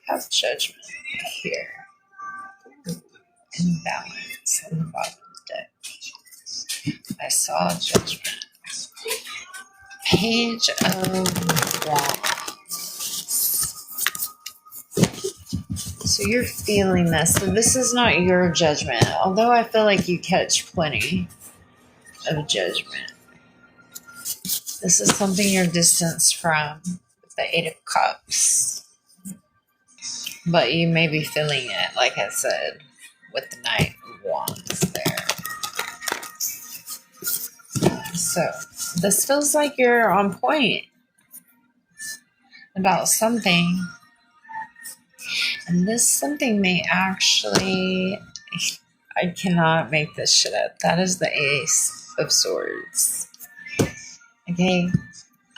have judgment here. Imbalance on the bottom of the deck. I saw judgment. Page of Wands. So you're feeling this. So this is not your judgment, although I feel like you catch plenty of judgment. This is something you're distanced from with the Eight of Cups. But you may be feeling it, like I said, with the Knight of Wands there. So this feels like you're on point about something. And this something may actually, I cannot make this shit up. That is the Ace of Swords. Okay.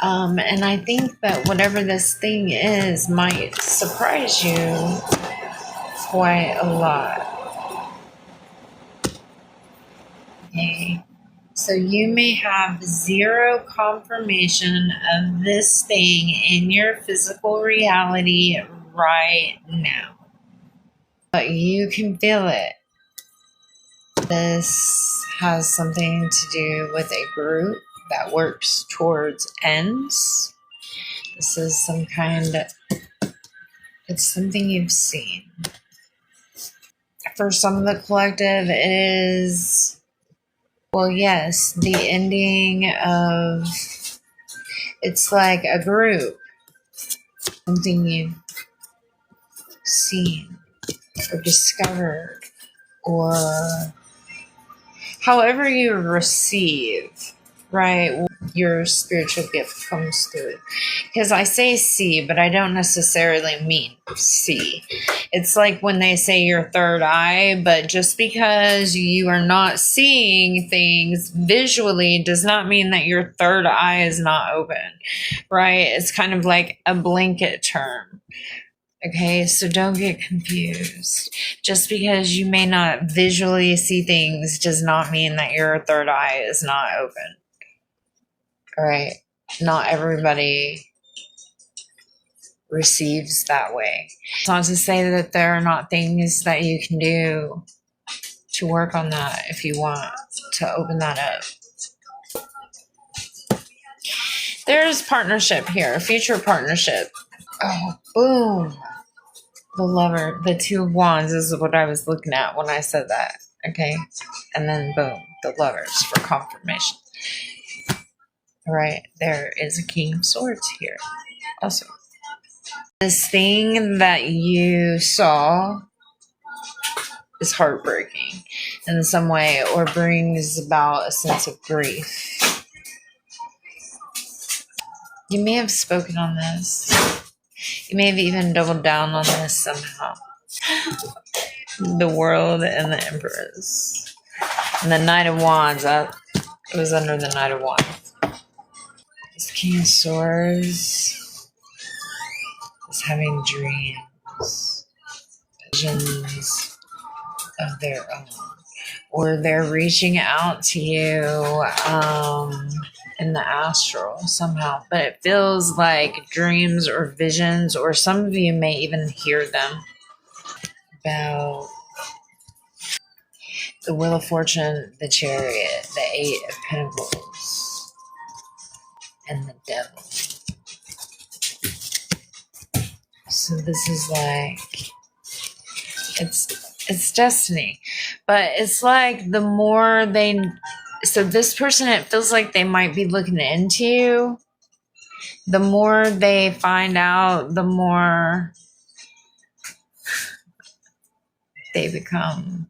And I think that whatever this thing is might surprise you quite a lot. Okay. So you may have zero confirmation of this thing in your physical reality right now. But you can feel it. This has something to do with a group that works towards ends. This is some kind of, it's something you've seen. For some of the collective, it is, well, yes, the ending of, it's like a group. Something you've seen or discovered, or however you receive, right, your spiritual gift comes through. Because I say see, but I don't necessarily mean see. It's like when they say your third eye, but just because you are not seeing things visually does not mean that your third eye is not open, right? It's kind of like a blanket term. Okay, so don't get confused. Just because you may not visually see things does not mean that your third eye is not open. All right, not everybody receives that way. It's not to say that there are not things that you can do to work on that if you want to open that up. There's partnership here, future partnership. Oh, boom. The Lover, the Two of Wands is what I was looking at when I said that. Okay. And then boom, the Lovers for confirmation. All right. There is a King of Swords here. Also, this thing that you saw is heartbreaking in some way, or brings about a sense of grief. You may have spoken on this. You may have even doubled down on this somehow. The World and the Empress. And the Knight of Wands. It was under the Knight of Wands. This King of Swords is having dreams. Visions of their own. Or they're reaching out to you in the astral somehow. But it feels like dreams or visions, or some of you may even hear them, about the Wheel of Fortune, the Chariot, the Eight of Pentacles, and the Devil. So this is like, it's destiny. But it's like the more they, so this person, it feels like they might be looking into you. The more they find out, the more they become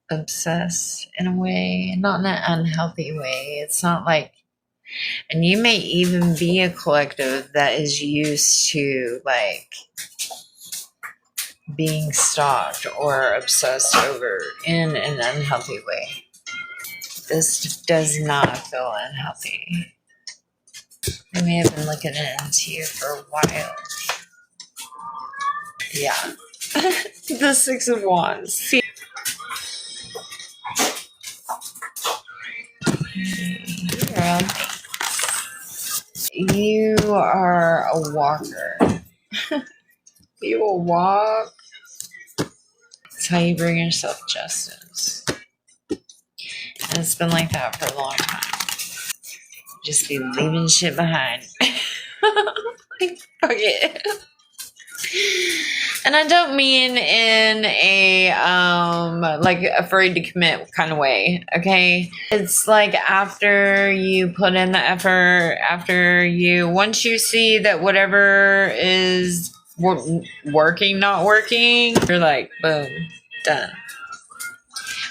obsessed in a way, not in an unhealthy way. It's not like, and you may even be a collective that is used to like being stalked or obsessed over in an unhealthy way. This does not feel unhealthy. They may have been looking into you for a while. Yeah. The Six of Wands. See, you are a walker. You will walk. That's how you bring yourself justice. And it's been like that for a long time. Just be leaving shit behind. Like, fuck it. And I don't mean in a like afraid to commit kind of way, okay? It's like after you put in the effort, once you see that whatever is working, not working, you're like, boom, done.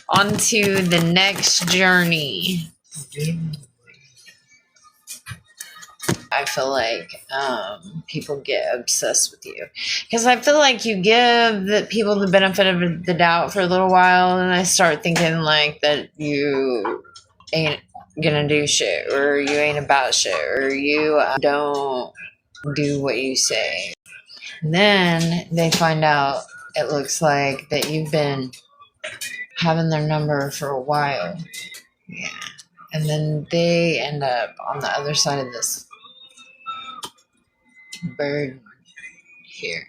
On to the next journey. I feel like people get obsessed with you because I feel like you give the people the benefit of the doubt for a little while, and I start thinking like that you ain't gonna do shit, or you ain't about shit, or you don't do what you say. And then they find out it looks like that you've been having their number for a while. Yeah. And then they end up on the other side of this bird here.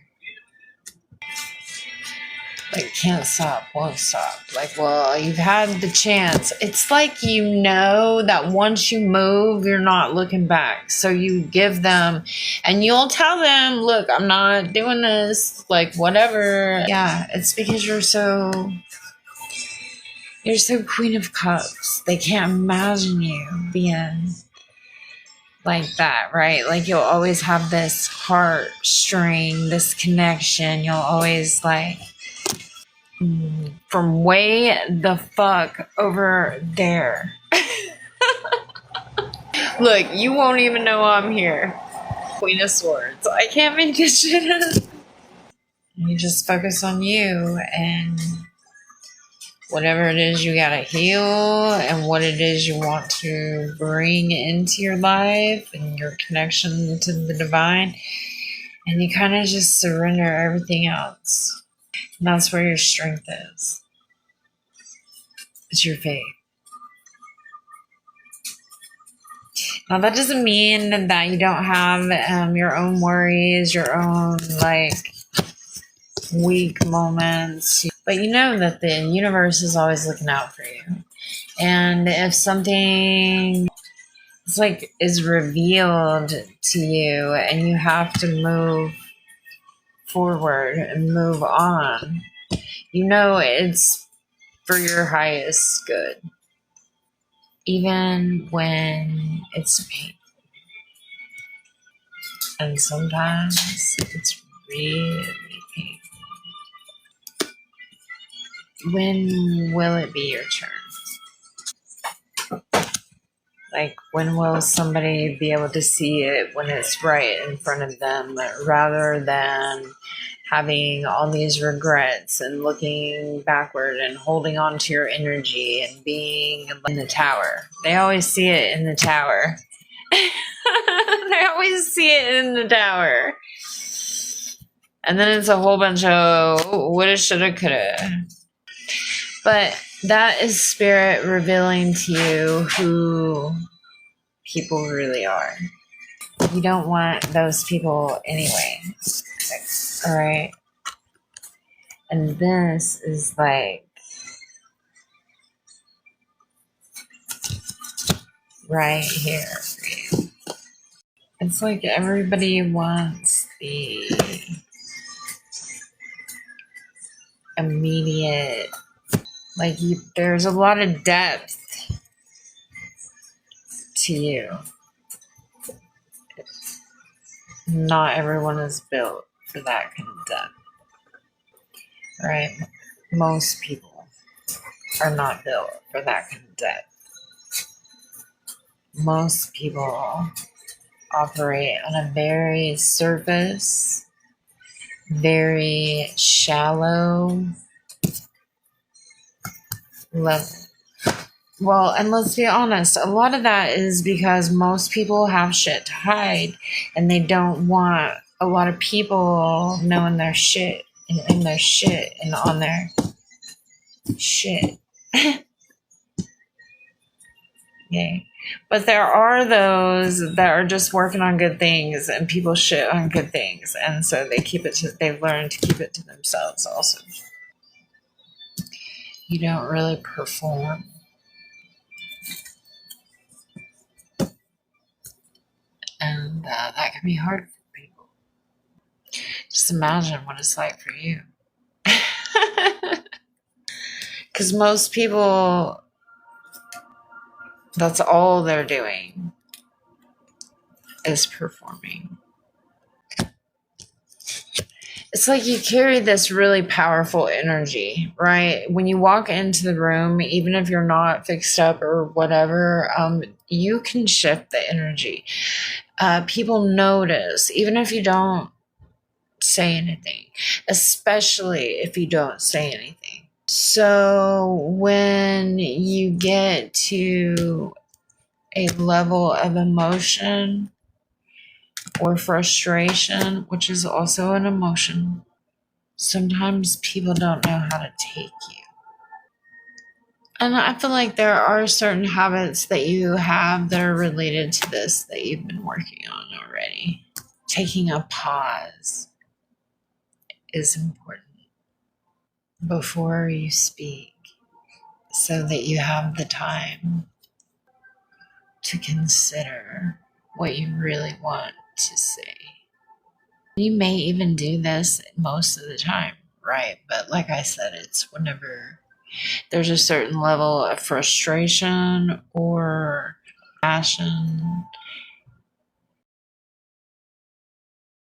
Like, can't stop, won't stop. Like, well, you've had the chance. It's like you know that once you move, you're not looking back. So you give them, and you'll tell them, look, I'm not doing this, like, whatever. Yeah, it's because you're so Queen of Cups. They can't imagine you being like that, right? Like, you'll always have this heartstring, this connection. You'll always, like, from way the fuck over there. Look, you won't even know I'm here. Queen of Swords. I can't make this shit up. You just focus on you and whatever it is you gotta heal and what it is you want to bring into your life and your connection to the divine. And you kind of just surrender everything else. And that's where your strength is. It's your faith. Now, that doesn't mean that you don't have your own worries, your own, like, weak moments. But you know that the universe is always looking out for you. And if something is revealed to you and you have to move forward and move on, you know it's for your highest good. Even when it's painful. And sometimes it's really painful. When will it be your turn? Like, when will somebody be able to see it when it's right in front of them, rather than having all these regrets and looking backward and holding on to your energy and being in the tower? They always see it in the tower. They always see it in the tower. And then it's a whole bunch of woulda, shoulda, coulda. But that is spirit revealing to you who people really are. You don't want those people anyway. All right. And this is like right here for you. It's like everybody wants the immediate, like, there's a lot of depth to you. Not everyone is built for that kind of depth. Right? Most people are not built for that kind of depth. Most people operate on a very surface, very shallow level. Well, and let's be honest, a lot of that is because most people have shit to hide, and they don't want a lot of people knowing their shit and in their shit and on their shit. Okay. But there are those that are just working on good things, and people shit on good things, and so they've learned to keep it to themselves also. You don't really perform. And that can be hard for people. Just imagine what it's like for you. Because most people, that's all they're doing is performing. It's like you carry this really powerful energy, right? When you walk into the room, even if you're not fixed up or whatever, you can shift the energy. People notice, even if you don't say anything, especially if you don't say anything. So when you get to a level of emotion or frustration, which is also an emotion, sometimes people don't know how to take you. And I feel like there are certain habits that you have that are related to this that you've been working on already. Taking a pause is important before you speak so that you have the time to consider what you really want to say. You may even do this most of the time, right? But like I said, it's whenever there's a certain level of frustration or passion